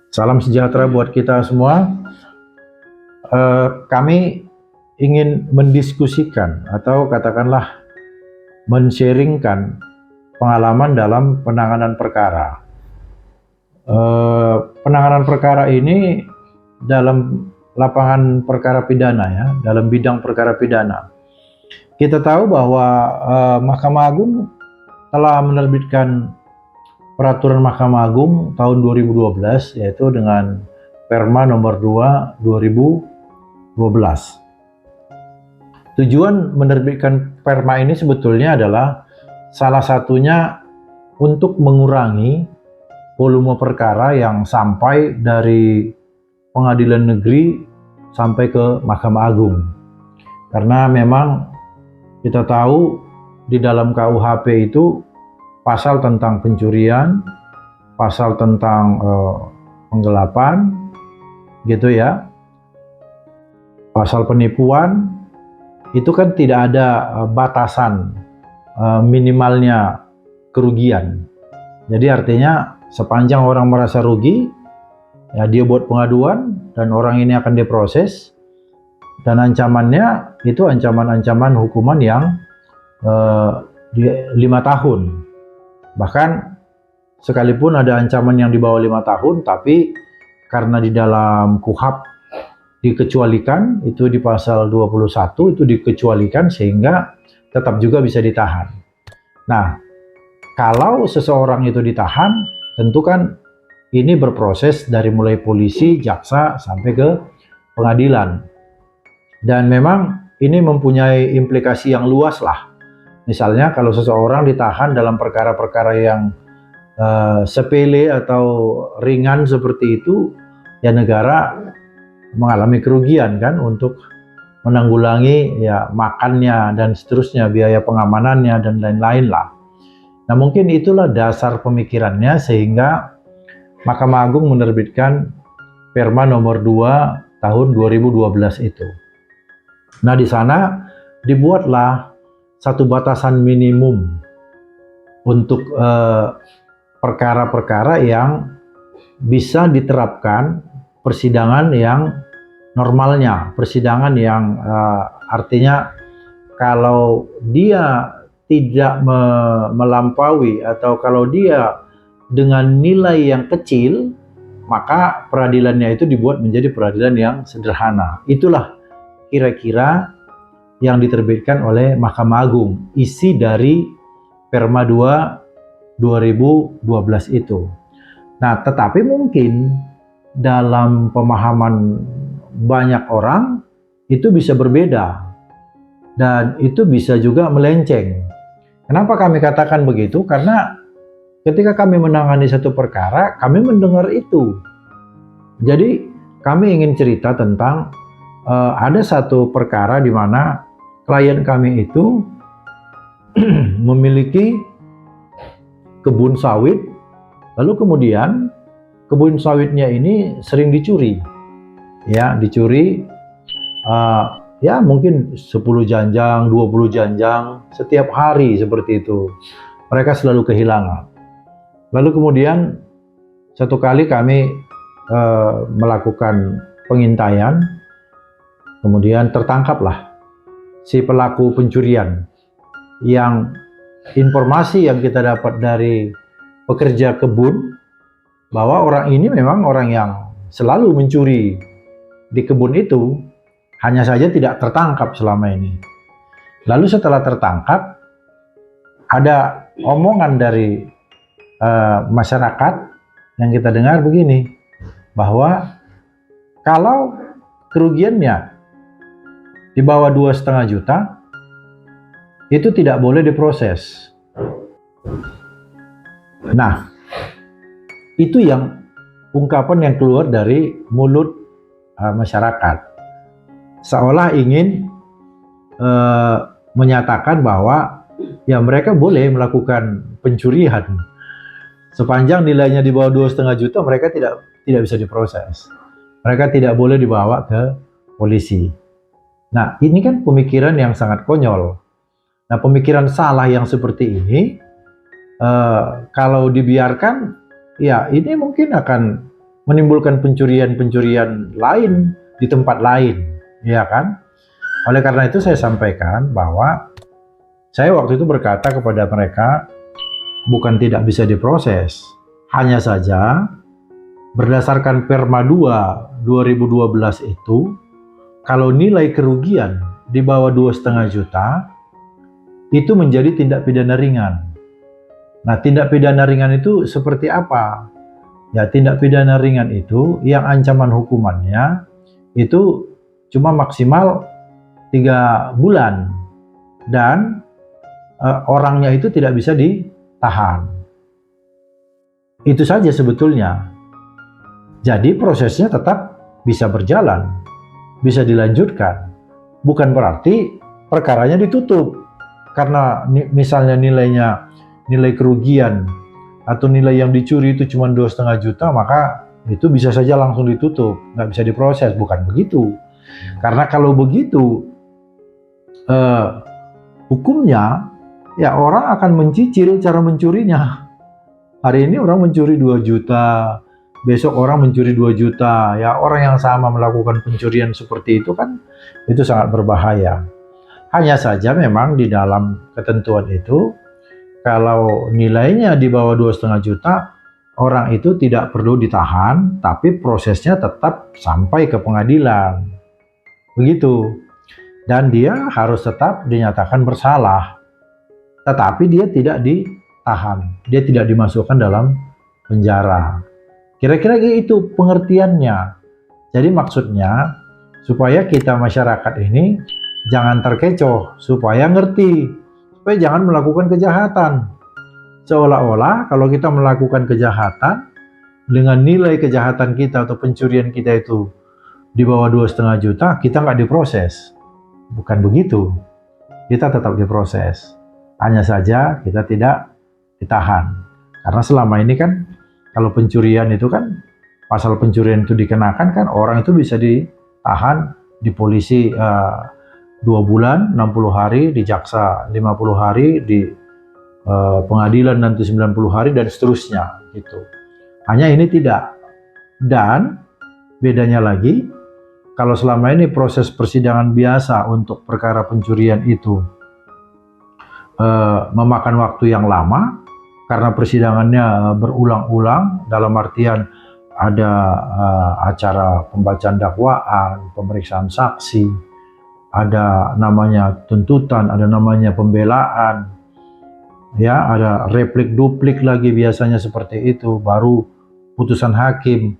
Salam sejahtera buat kita semua. Kami ingin mendiskusikan atau katakanlah men-sharingkan pengalaman dalam penanganan perkara. Penanganan perkara ini dalam lapangan perkara pidana ya, dalam bidang perkara pidana. Kita tahu bahwa Mahkamah Agung telah menerbitkan Peraturan Mahkamah Agung tahun 2012 yaitu dengan Perma nomor 2 2012. Tujuan menerbitkan Perma ini sebetulnya adalah salah satunya untuk mengurangi volume perkara yang sampai dari pengadilan negeri sampai ke Mahkamah Agung. Karena memang kita tahu di dalam KUHP itu pasal tentang pencurian, pasal tentang penggelapan, gitu ya, pasal penipuan, itu kan tidak ada batasan minimalnya kerugian. Jadi artinya sepanjang orang merasa rugi, ya dia buat pengaduan dan orang ini akan diproses, dan ancamannya itu ancaman-ancaman hukuman yang 5 tahun. Bahkan sekalipun ada ancaman yang di bawah 5 tahun, tapi karena di dalam KUHP dikecualikan, itu di pasal 21 itu dikecualikan sehingga tetap juga bisa ditahan. Nah, kalau seseorang itu ditahan, tentu kan ini berproses dari mulai polisi, jaksa, sampai ke pengadilan. Dan memang ini mempunyai implikasi yang luas lah. Misalnya kalau seseorang ditahan dalam perkara-perkara yang sepele atau ringan seperti itu, ya negara mengalami kerugian kan untuk menanggulangi ya makannya dan seterusnya, biaya pengamanannya dan lain-lain lah. Nah mungkin itulah dasar pemikirannya sehingga Mahkamah Agung menerbitkan Perma nomor 2 tahun 2012 itu. Nah di sana dibuatlah satu batasan minimum untuk perkara-perkara yang bisa diterapkan persidangan yang normalnya, persidangan yang artinya kalau dia tidak melampaui atau kalau dia dengan nilai yang kecil, maka peradilannya itu dibuat menjadi peradilan yang sederhana. Itulah kira-kira yang diterbitkan oleh Mahkamah Agung, isi dari Perma 2 2012 itu. Nah, tetapi mungkin dalam pemahaman banyak orang itu bisa berbeda dan itu bisa juga melenceng. Kenapa kami katakan begitu? Karena ketika kami menangani satu perkara, kami mendengar itu. Jadi kami ingin cerita tentang ada satu perkara di mana klien kami itu memiliki kebun sawit, lalu kemudian kebun sawitnya ini sering dicuri, ya dicuri, ya mungkin 10 janjang, 20 janjang setiap hari seperti itu. Mereka selalu kehilangan. Lalu kemudian satu kali kami melakukan pengintaian, kemudian tertangkaplah si pelaku pencurian, yang informasi yang kita dapat dari pekerja kebun bahwa orang ini memang orang yang selalu mencuri di kebun itu, hanya saja tidak tertangkap selama ini. Lalu setelah tertangkap, ada omongan dari masyarakat yang kita dengar begini, bahwa kalau kerugiannya di bawah 2,5 juta itu tidak boleh diproses. Nah, itu yang ungkapan yang keluar dari mulut masyarakat, seolah ingin menyatakan bahwa ya mereka boleh melakukan pencurian sepanjang nilainya di bawah 2,5 juta, mereka tidak bisa diproses, mereka tidak boleh dibawa ke polisi. Nah, ini kan pemikiran yang sangat konyol. Nah, pemikiran salah yang seperti ini kalau dibiarkan ya ini mungkin akan menimbulkan pencurian-pencurian lain di tempat lain, ya kan? Oleh karena itu saya sampaikan bahwa saya waktu itu berkata kepada mereka, bukan tidak bisa diproses, hanya saja berdasarkan Perma 2 2012 itu, kalau nilai kerugian di bawah 2,5 juta, itu menjadi tindak pidana ringan. Nah, tindak pidana ringan itu seperti apa? Ya, tindak pidana ringan itu yang ancaman hukumannya itu cuma maksimal 3 bulan dan orangnya itu tidak bisa ditahan. Itu saja sebetulnya. Jadi prosesnya tetap bisa berjalan, bisa dilanjutkan. Bukan berarti perkaranya ditutup karena misalnya nilai kerugian atau nilai yang dicuri itu cuma 2,5 juta, maka itu bisa saja langsung ditutup, nggak bisa diproses. Bukan begitu. Karena kalau begitu hukumnya, ya orang akan mencicil cara mencurinya. Hari ini orang mencuri 2 juta, besok orang mencuri 2 juta. Ya orang yang sama melakukan pencurian seperti itu kan, itu sangat berbahaya. Hanya saja memang di dalam ketentuan itu, kalau nilainya di bawah 2,5 juta, orang itu tidak perlu ditahan, tapi prosesnya tetap sampai ke pengadilan. Begitu. Dan dia harus tetap dinyatakan bersalah. Tetapi dia tidak ditahan, dia tidak dimasukkan dalam penjara. Kira-kira itu pengertiannya. Jadi maksudnya supaya kita masyarakat ini jangan terkecoh, supaya ngerti, supaya jangan melakukan kejahatan. Seolah-olah kalau kita melakukan kejahatan dengan nilai kejahatan kita atau pencurian kita itu di bawah 2,5 juta, kita nggak diproses. Bukan begitu. Kita tetap diproses. Hanya saja kita tidak ditahan. Karena selama ini kan kalau pencurian itu kan, pasal pencurian itu dikenakan kan, orang itu bisa ditahan di polisi 2 bulan, 60 hari, di jaksa 50 hari, di pengadilan nanti 90 hari, dan seterusnya gitu. Hanya ini tidak. Dan bedanya lagi, kalau selama ini proses persidangan biasa untuk perkara pencurian itu memakan waktu yang lama, karena persidangannya berulang-ulang, dalam artian ada acara pembacaan dakwaan, pemeriksaan saksi, ada namanya tuntutan, ada namanya pembelaan, ya ada replik duplik lagi biasanya seperti itu, baru putusan hakim.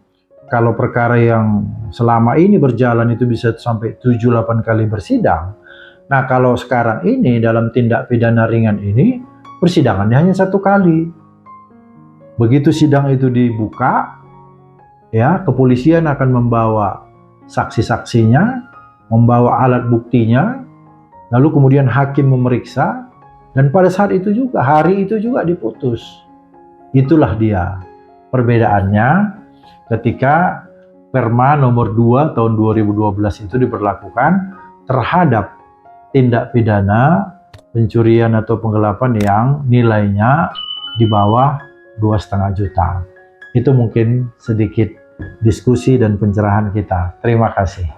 Kalau perkara yang selama ini berjalan itu bisa sampai 7-8 kali bersidang. Nah kalau sekarang ini dalam tindak pidana ringan ini, persidangannya hanya 1 kali. Begitu sidang itu dibuka, ya kepolisian akan membawa saksi-saksinya, membawa alat buktinya, lalu kemudian hakim memeriksa, dan pada saat itu juga, hari itu juga diputus. Itulah dia perbedaannya ketika Perma nomor 2 tahun 2012 itu diberlakukan terhadap tindak pidana pencurian atau penggelapan yang nilainya di bawah 2,5 juta. Itu mungkin sedikit diskusi dan pencerahan kita. Terima kasih.